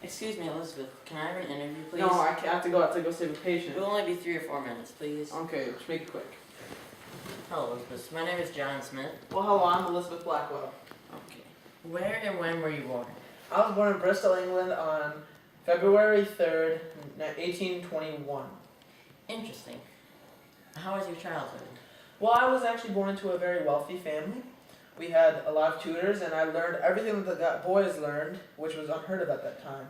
Excuse me, Elizabeth. Can I have an interview, please? No, I have to go out to go save a patient. It'll only be 3 or 4 minutes, please. Okay, just make it quick. Hello, Elizabeth. My name is John Smith. Well, hello, I'm Elizabeth Blackwell. Okay. Where and when were you born? I was born in Bristol, England on February 3rd, 1821. Interesting. How was your childhood? Well, I was actually born into a very wealthy family. We had a lot of tutors, and I learned everything that the boys learned, which was unheard of at that time.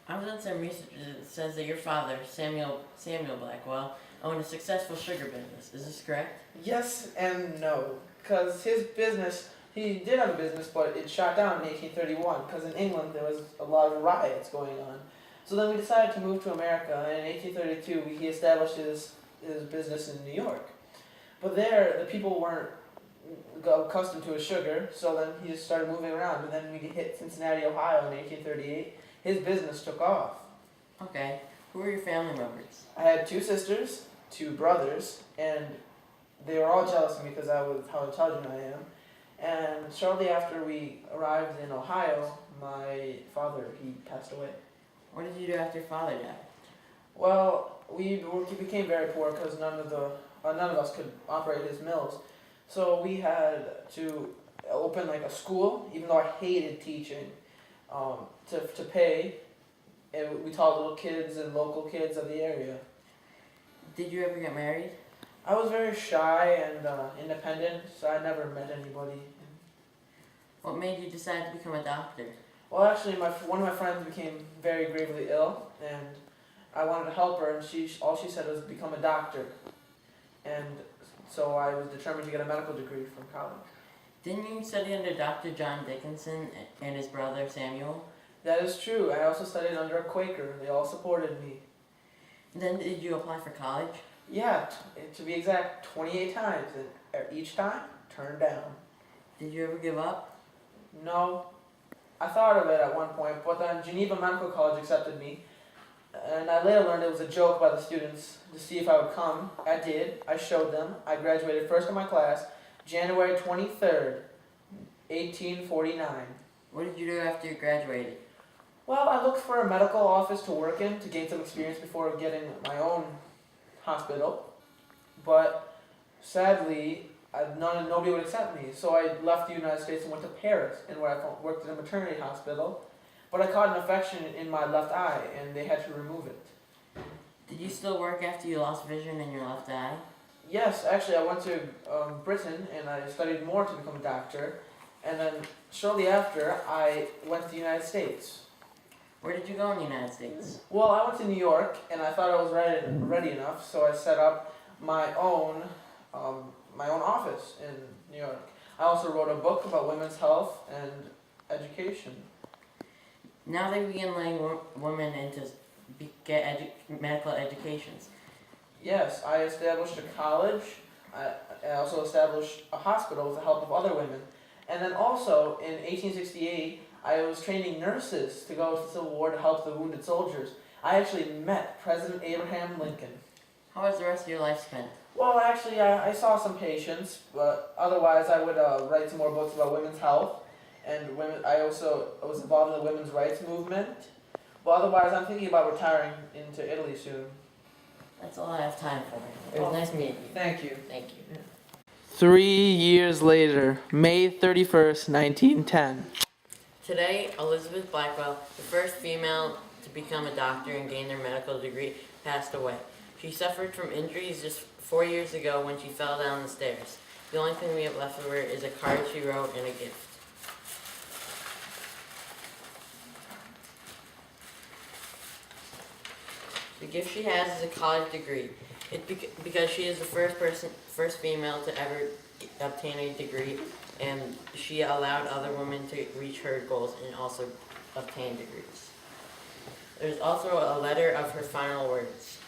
I've done some research that says that your father, Samuel Blackwell, owned a successful sugar business. Is this correct? Yes and no, because his business, he did have a business, but it shut down in 1831, because in England there was a lot of riots going on. So then we decided to move to America, and in 1832 he established his business in New York. But there, the people weren't accustomed to his sugar, so then he just started moving around. And then we hit Cincinnati, Ohio in 1838. His business took off. Okay. Who are your family members? I had 2 sisters, 2 brothers, and they were all jealous of me because I was how intelligent I am. And shortly after we arrived in Ohio, my father, he passed away. What did you do after your father died? Well, we became very poor because none of us could operate his mills. So we had to open like a school, even though I hated teaching, to pay. And we taught little kids and local kids of the area. Did you ever get married? I was very shy and independent, so I never met anybody. What made you decide to become a doctor? Well, actually, one of my friends became very gravely ill, and I wanted to help her, and all she said was become a doctor. And so I was determined to get a medical degree from college. Didn't you study under Dr. John Dickinson and his brother Samuel? That is true. I also studied under a Quaker. They all supported me. Then did you apply for college? Yeah, to be exact, 28 times, and each time, turned down. Did you ever give up? No. I thought of it at one point, but then Geneva Medical College accepted me, and I later learned it was a joke by the students to see if I would come. I did. I showed them. I graduated first in my class, January 23rd, 1849. What did you do after you graduated? Well, I looked for a medical office to work in to gain some experience before getting my own hospital, but sadly, nobody would accept me. So I left the United States and went to Paris, and where I worked in a maternity hospital. But I caught an infection in my left eye, and they had to remove it. Did you still work after you lost vision in your left eye? Yes, actually, I went to Britain, and I studied more to become a doctor. And then shortly after, I went to the United States. Where did you go in the United States? Well, I went to New York, and I thought I was ready enough, so I set up my own office in New York. I also wrote a book about women's health and education. Now they begin letting women into get medical educations. Yes, I established a college. I also established a hospital with the help of other women. And then also, in 1868, I was training nurses to go to the Civil War to help the wounded soldiers. I actually met President Abraham Lincoln. How was the rest of your life spent? Well, actually, I saw some patients, but otherwise I would write some more books about women's health. And women. I also was involved in the women's rights movement. But otherwise, I'm thinking about retiring into Italy soon. That's all I have time for. It was nice meeting you. Thank you. Thank you. 3 years later, May 31st, 1910. Today, Elizabeth Blackwell, the first female to become a doctor and gain their medical degree, passed away. She suffered from injuries just 4 years ago when she fell down the stairs. The only thing we have left of her is a card she wrote and a gift. The gift she has is a college degree. It's because she is the first female to ever obtain a degree, and she allowed other women to reach her goals and also obtain degrees. There's also a letter of her final words.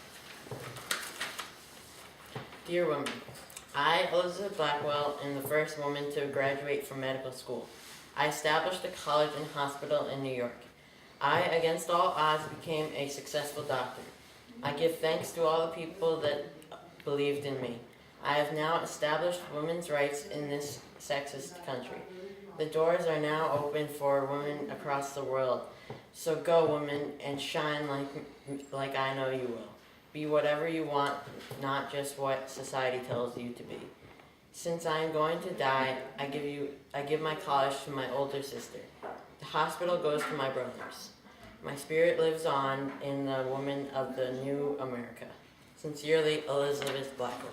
Dear woman, I, Elizabeth Blackwell, am the first woman to graduate from medical school. I established a college and hospital in New York. I, against all odds, became a successful doctor. I give thanks to all the people that believed in me. I have now established women's rights in this sexist country. The doors are now open for women across the world So go, woman, and shine like I know you will. Be whatever you want, not just what society tells you to be. Since I am going to die, I give my college to my older sister. The hospital goes to my brothers. My spirit lives on in the woman of the new America. Sincerely, Elizabeth Blackwell.